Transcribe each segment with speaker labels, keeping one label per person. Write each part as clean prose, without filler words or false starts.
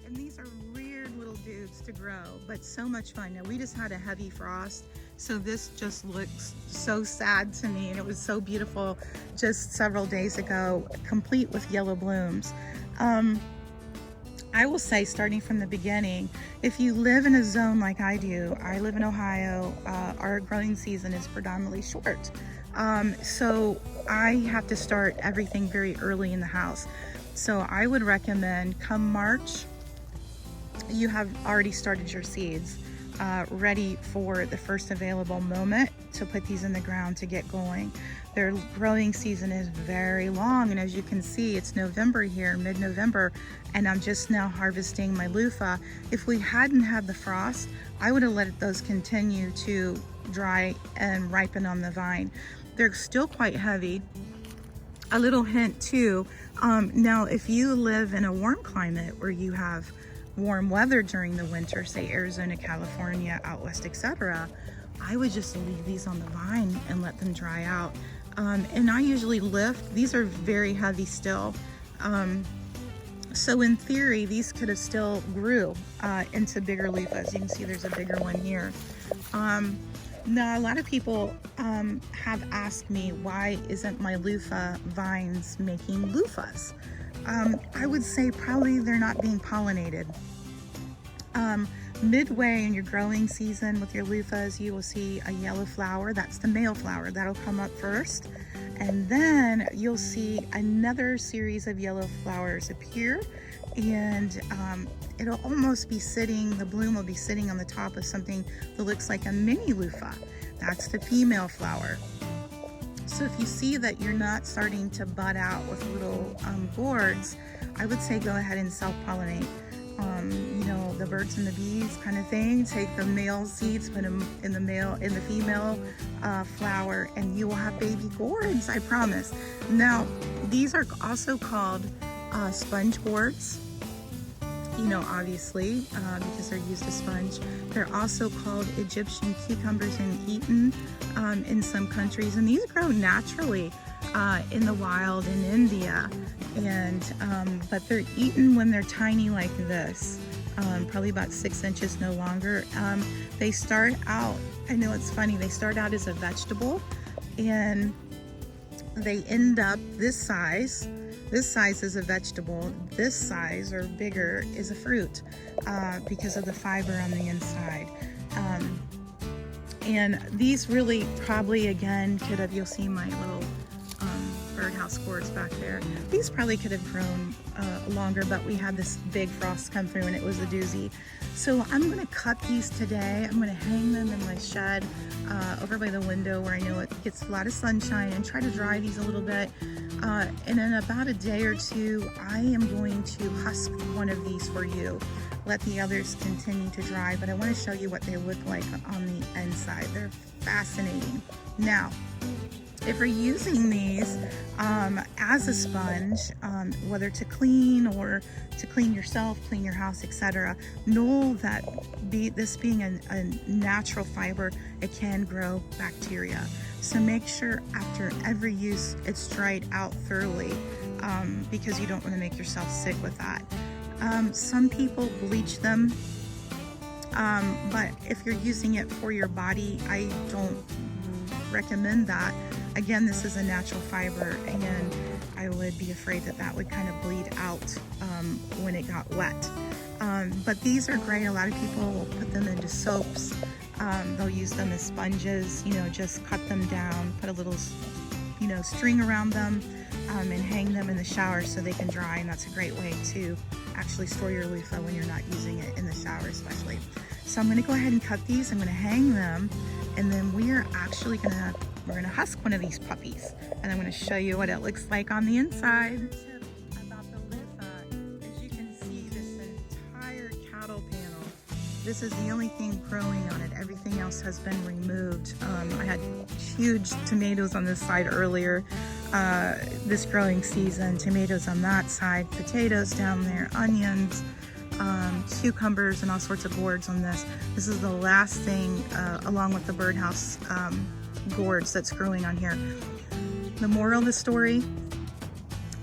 Speaker 1: And these are weird little dudes to grow, but so much fun. Now we just had a heavy frost, so this just looks so sad to me, and it was so beautiful just several days ago, complete with yellow blooms. I will say, starting from the beginning, if you live in a zone like I do, I live in Ohio, our growing season is predominantly short. So I have to start everything very early in the house. So I would recommend come March, you have already started your seeds, ready for the first available moment to put these in the ground to get going. Their growing season is very long, and as you can see, it's November here, mid-November, and I'm just now harvesting my loofah. If we hadn't had the frost, I would have let those continue to dry and ripen on the vine. They're still quite heavy. A little hint too, now if you live in a warm climate where you have warm weather during the winter, say Arizona, California, out west, etc., I would just leave these on the vine and let them dry out. And I usually lift. These are very heavy still. So in theory, these could have still grew into bigger loofahs. You can see there's a bigger one here. Now, a lot of people have asked me, why isn't my loofah vines making loofahs? I would say probably they're not being pollinated. Midway in your growing season with your loofahs, you will see a yellow flower. That's the male flower. That'll come up first. And then you'll see another series of yellow flowers appear. And it'll almost be sitting, the bloom will be sitting on the top of something that looks like a mini loofah. That's the female flower. So if you see that you're not starting to bud out with little gourds, I would say go ahead and self-pollinate. You know, the birds and the bees kind of thing. Take the male seeds, put them in the female flower, and you will have baby gourds, I promise. Now, these are also called sponge gourds. You know, obviously, because they're used as sponge. They're also called Egyptian cucumbers and eaten in some countries, and these grow naturally in the wild in India, and but they're eaten when they're tiny like this, probably about 6 inches, no longer. They start out, I know it's funny, they start out as a vegetable, and they end up this size. This size is a vegetable. This size or bigger is a fruit because of the fiber on the inside. And these really probably, again, could have, you'll see my little birdhouse gourds back there. These probably could have grown longer, but we had this big frost come through and it was a doozy. So I'm gonna cut these today. I'm gonna hang them in my shed over by the window where I know it gets a lot of sunshine, and try to dry these a little bit. And in about a day or two, I am going to husk one of these for you. Let the others continue to dry, but I want to show you what they look like on the inside. They're fascinating. Now, if you're using these as a sponge, whether to clean or to clean yourself, clean your house, etc., know that this being a natural fiber, it can grow bacteria. So make sure after every use it's dried out thoroughly, because you don't want to make yourself sick with that. Some people bleach them, but if you're using it for your body, I don't recommend that. Again, this is a natural fiber, and I would be afraid that that would kind of bleed out when it got wet. But these are great. A lot of people will put them into soaps. They'll use them as sponges, you know, just cut them down, put a little, you know, string around them, and hang them in the shower so they can dry. And that's a great way to actually store your loofah when you're not using it in the shower especially. So I'm gonna go ahead and cut these. I'm gonna hang them, and then we're actually gonna husk one of these puppies, and I'm gonna show you what it looks like on the inside. Tip about the loofah, as you can see, this entire cattle panel, this is the only thing growing on it. Everything else has been removed. I had huge tomatoes on this side earlier this growing season, tomatoes on that side, potatoes down there, onions, cucumbers, and all sorts of gourds on this. This is the last thing, along with the birdhouse gourds, that's growing on here. The moral of the story,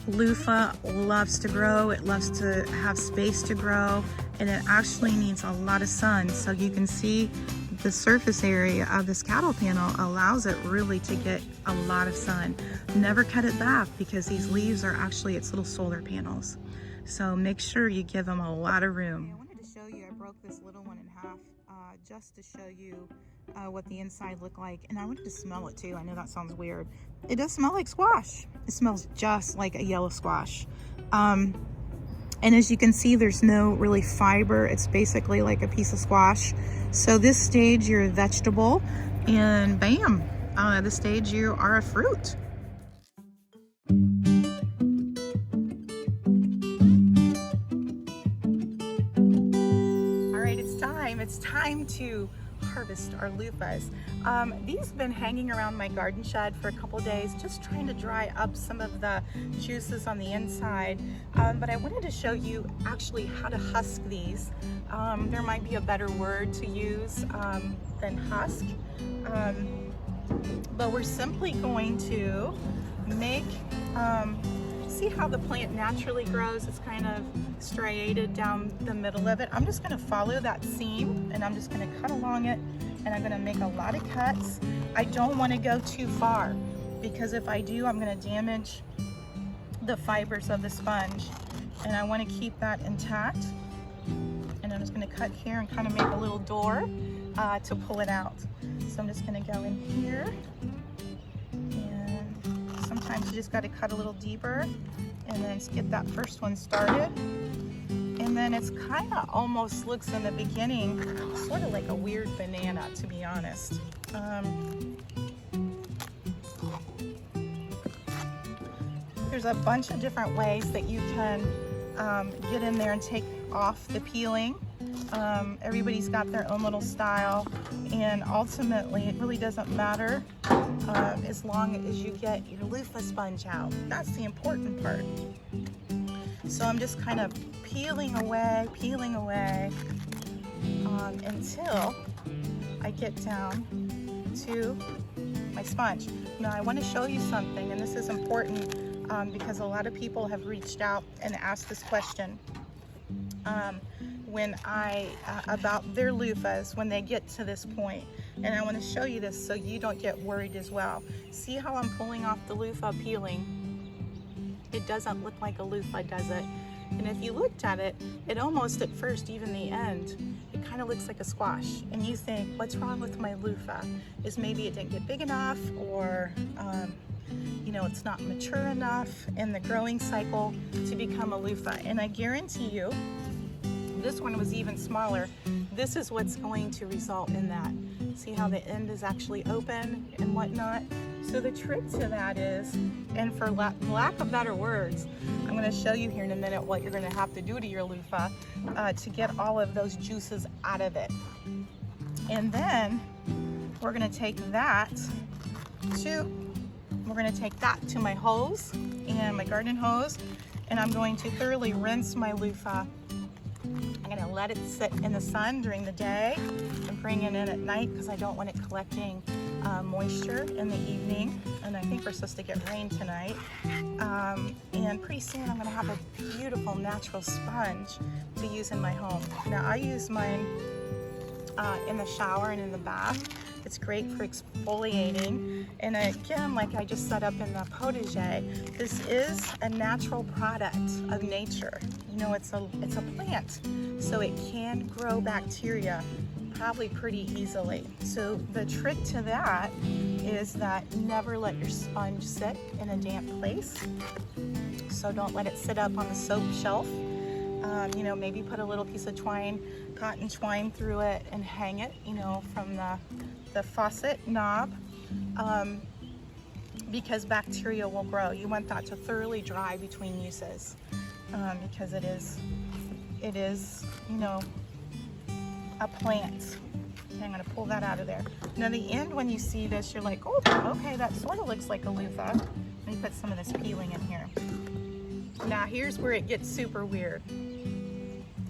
Speaker 1: loofah loves to grow. It loves to have space to grow, and it actually needs a lot of sun. So you can see the surface area of this cattle panel allows it really to get a lot of sun. Never cut it back because these leaves are actually its little solar panels. So make sure you give them a lot of room. I wanted to show you, I broke this little one in half just to show you what the inside looked like. And I wanted to smell it too. I know that sounds weird. It does smell like squash. It smells just like a yellow squash. And as you can see, there's no really fiber. It's basically like a piece of squash. So this stage you're a vegetable, and bam, this stage you are a fruit. All right, it's time to harvest our loofahs. These have been hanging around my garden shed for a couple days, just trying to dry up some of the juices on the inside. But I wanted to show you actually how to husk these. There might be a better word to use than husk. But we're simply going to make, see how the plant naturally grows? It's kind of striated down the middle of it. I'm just going to follow that seam, and I'm just going to cut along it, and I'm going to make a lot of cuts. I don't want to go too far, because if I do, I'm going to damage the fibers of the sponge, and I want to keep that intact. And I'm just going to cut here and kind of make a little door to pull it out. So I'm just going to go in here, and sometimes you just got to cut a little deeper and then get that first one started. And then it's kind of almost looks in the beginning sort of like a weird banana, to be honest. There's a bunch of different ways that you can get in there and take off the peeling. Everybody's got their own little style, and ultimately it really doesn't matter as long as you get your loofah sponge out. That's the important part. So I'm just kind of peeling away until I get down to my sponge. Now I want to show you something, and this is important because a lot of people have reached out and asked this question about their loofahs when they get to this point. And I want to show you this so you don't get worried as well. See how I'm pulling off the loofah peeling? It doesn't look like a loofah, does it? And if you looked at it, it almost at first, even the end, it kind of looks like a squash. And you think, what's wrong with my loofah? Is maybe it didn't get big enough, or you know, it's not mature enough in the growing cycle to become a loofah. And I guarantee you, this one was even smaller. This is what's going to result in that. See how the end is actually open and whatnot? So the trick to that is, and for lack of better words, I'm going to show you here in a minute what you're going to have to do to your loofah to get all of those juices out of it. And then we're going to take that to my hose, and my garden hose, and I'm going to thoroughly rinse my loofah. I'm going to let it sit in the sun during the day and bring it in at night because I don't want it collecting moisture in the evening. And I think we're supposed to get rain tonight. And pretty soon I'm going to have a beautiful natural sponge to use in my home. Now I use mine in the shower and in the bath. It's great for exfoliating. And again, like I just set up in the potager, this is a natural product of nature. You know, it's a plant, so it can grow bacteria probably pretty easily. So the trick to that is that never let your sponge sit in a damp place. So don't let it sit up on the soap shelf. You know, maybe put a little piece of twine, cotton twine through it and hang it, you know, from the faucet knob, because bacteria will grow. You want that to thoroughly dry between uses, because it is, you know, a plant. Okay, I'm going to pull that out of there. Now the end, when you see this, you're like, oh, okay, that sort of looks like a loofah. Let me put some of this peeling in here. Now here's where it gets super weird.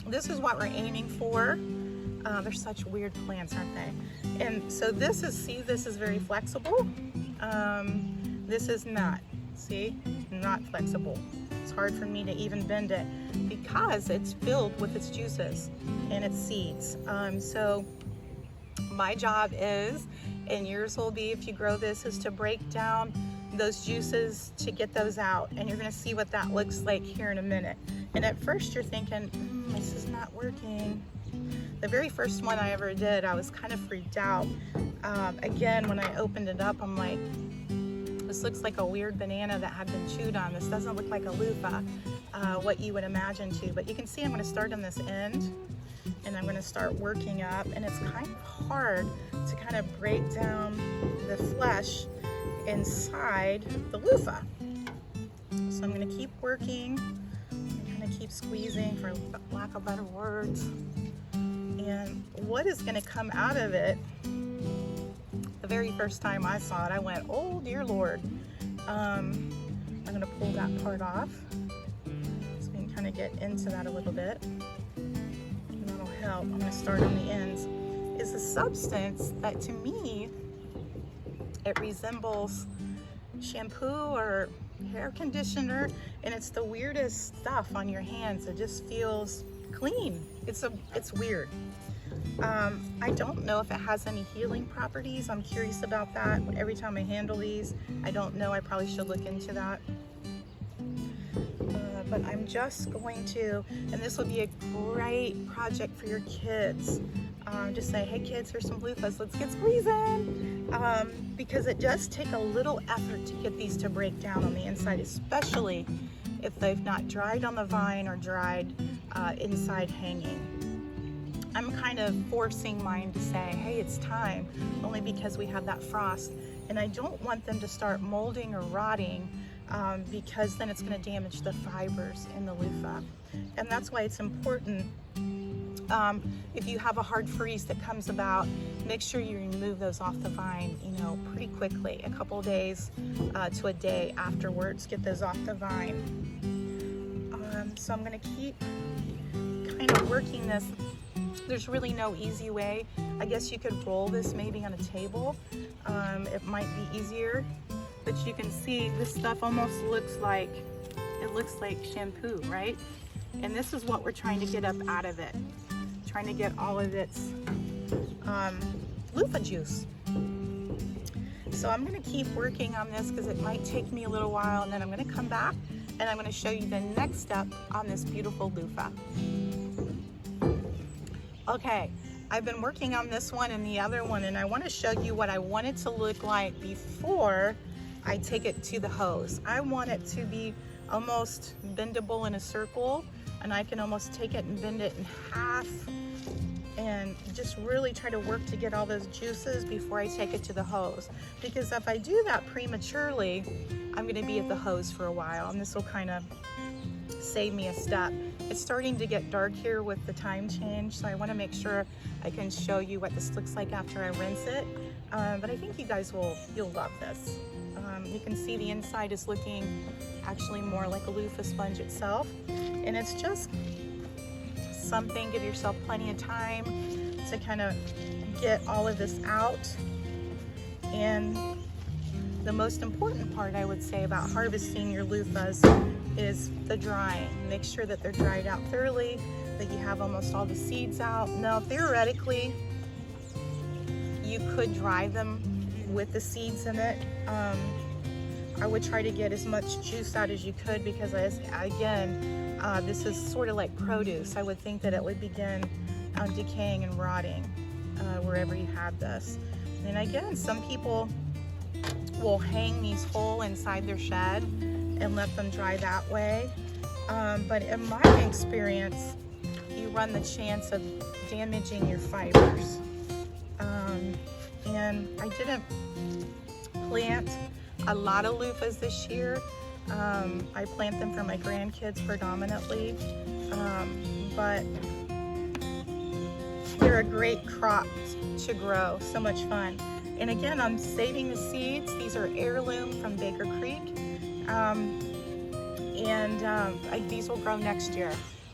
Speaker 1: This is what we're aiming for. They're such weird plants, aren't they? And so this is, see, this is very flexible. This is not, see, not flexible. hard for me to even bend it because it's filled with its juices and its seeds. So my job is, and yours will be if you grow this, is to break down those juices to get those out. And you're gonna see what that looks like here in a minute. And at first you're thinking, this is not working. The very first one I ever did, I was kind of freaked out. Again, when I opened it up, I'm like, this looks like a weird banana that had been chewed on. This doesn't look like a loofah, what you would imagine to. But you can see I'm gonna start on this end and I'm gonna start working up, and it's kind of hard to kind of break down the flesh inside the loofah. So I'm gonna keep working, kind of keep squeezing, for lack of better words. And what is gonna come out of it, the very first time I saw it, I went, oh dear Lord. I'm gonna pull that part off so we can kind of get into that a little bit. And that'll help. I'm gonna start on the ends. Is a substance that to me, it resembles shampoo or hair conditioner, and it's the weirdest stuff on your hands. It just feels clean. It's weird. I don't know if it has any healing properties. I'm curious about that. Every time I handle these, I don't know. I probably should look into that. But I'm just going to, and this would be a great project for your kids. Just say, hey kids, here's some loofahs, let's get squeezing. Because it does take a little effort to get these to break down on the inside, especially if they've not dried on the vine or dried inside hanging. I'm kind of forcing mine to say, hey, it's time, only because we have that frost. And I don't want them to start molding or rotting because then it's going to damage the fibers in the loofah. And that's why it's important, if you have a hard freeze that comes about, make sure you remove those off the vine, pretty quickly, a couple days to a day afterwards, get those off the vine. So I'm going to keep kind of working this. There's really no easy way. I guess you could roll this maybe on a table. It might be easier, but you can see this stuff almost looks like shampoo, right? And this is what we're trying to get up out of it. Trying to get all of its loofah juice. So I'm gonna keep working on this because it might take me a little while, and then I'm gonna come back and I'm gonna show you the next step on this beautiful loofah. Okay, I've been working on this one and the other one, and I want to show you what I want it to look like before I take it to the hose. I want it to be almost bendable in a circle, and I can almost take it and bend it in half and just really try to work to get all those juices before I take it to the hose. Because if I do that prematurely, I'm going to be at the hose for a while, and this will kind of save me a step. It's starting to get dark here with the time change, so I want to make sure I can show you what this looks like after I rinse it. But I think you guys you'll love this. You can see the inside is looking actually more like a loofah sponge itself, and it's just something. Give yourself plenty of time to kind of get all of this out. And the most important part, I would say, about harvesting your loofahs is the drying. Make sure that they're dried out thoroughly, that you have almost all the seeds out. Now, theoretically, you could dry them with the seeds in it. I would try to get as much juice out as you could, because again, this is sort of like produce. I would think that it would begin decaying and rotting wherever you have this. And again, some people will hang these whole inside their shed and let them dry that way. But in my experience, you run the chance of damaging your fibers. And I didn't plant a lot of loofahs this year. I plant them for my grandkids predominantly, but they're a great crop to grow, so much fun. And again, I'm saving the seeds. These are heirloom from Baker Creek. These will grow next year.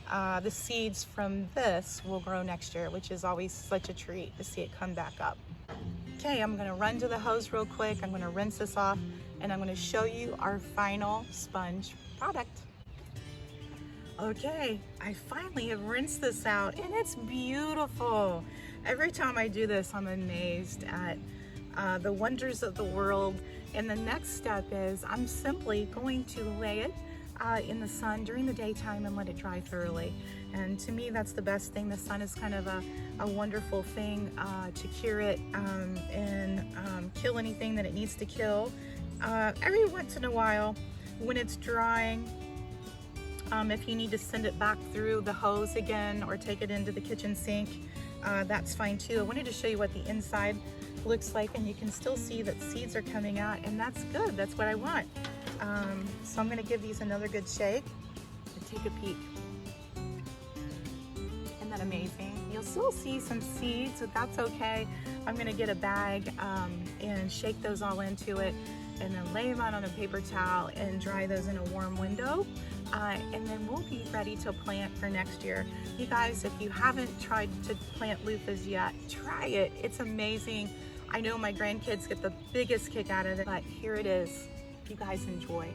Speaker 1: The seeds from this will grow next year, which is always such a treat to see it come back up. Okay, I'm gonna run to the hose real quick. I'm gonna rinse this off, and I'm gonna show you our final sponge product. Okay, I finally have rinsed this out and it's beautiful. Every time I do this, I'm amazed at the wonders of the world. And the next step is I'm simply going to lay it in the sun during the daytime and let it dry thoroughly. And to me, that's the best thing. The sun is kind of a wonderful thing to cure it and kill anything that it needs to kill. Every once in a while, when it's drying, if you need to send it back through the hose again or take it into the kitchen sink, that's fine too. I wanted to show you what the inside looks like, and you can still see that seeds are coming out, and that's good. That's what I want. So I'm going to give these another good shake and take a peek. Isn't that amazing? You'll still see some seeds, so that's okay. I'm going to get a bag and shake those all into it, and then lay them out on a paper towel and dry those in a warm window. And then we'll be ready to plant for next year. You guys, if you haven't tried to plant loofahs yet, try it. It's amazing. I know my grandkids get the biggest kick out of it, but here it is. You guys enjoy.